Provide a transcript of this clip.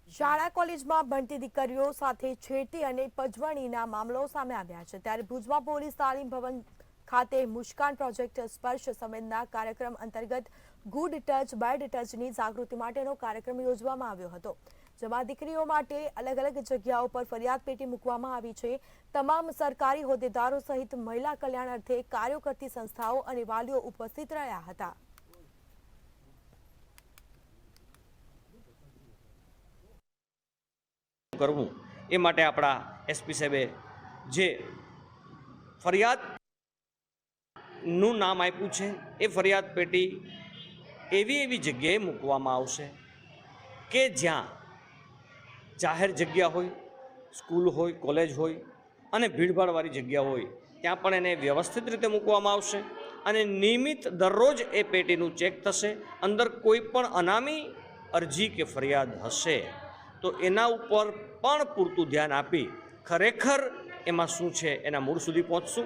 શાળા કોલેજમાં ભણતી દીકરીઓ સાથે છેડતી અને પજવણીના મામલો સામે આવ્યા છે। ત્યારે ભુજમાં પોલીસ તાલીમ ભવન ખાતે મુસ્કાન પ્રોજેક્ટ સ્પર્શ સંવેદના કાર્યક્રમ અંતર્ગત ગુડ ટચ બેડ ટચની જાગૃતિ માટેનો કાર્યક્રમ યોજવામાં આવ્યો હતો, જેમાં દીકરીઓ માટે અલગ અલગ જગ્યાઓ પર ફરિયાદ પેટી મૂકવામાં આવી છે। તમામ સરકારી હોદ્દેદારો સહિત મહિલા કલ્યાણ અર્થે કાર્યો કરતી સંસ્થાઓ અને વાલીઓ ઉપસ્થિત રહ્યા હતા। કરવું એ માટે આપણા એસપી સાહેબે જે ફરિયાદનું નામ આપ્યું છે એ ફરિયાદ પેટી એવી જગ્યાએ મૂકવામાં આવશે કે જ્યાં જાહેર જગ્યા હોય, સ્કૂલ હોય, કોલેજ હોય અને ભીડભાડવાળી જગ્યા હોય ત્યાં પણ એને વ્યવસ્થિત રીતે મૂકવામાં આવશે અને નિયમિત દરરોજ એ પેટીનું ચેક થશે। અંદર કોઈ પણ અનામી અરજી કે ફરિયાદ હશે તો એના ઉપર પણ પૂરતું ધ્યાન આપી ખરેખર એમાં શું છે એના મૂળ સુધી પહોંચશું।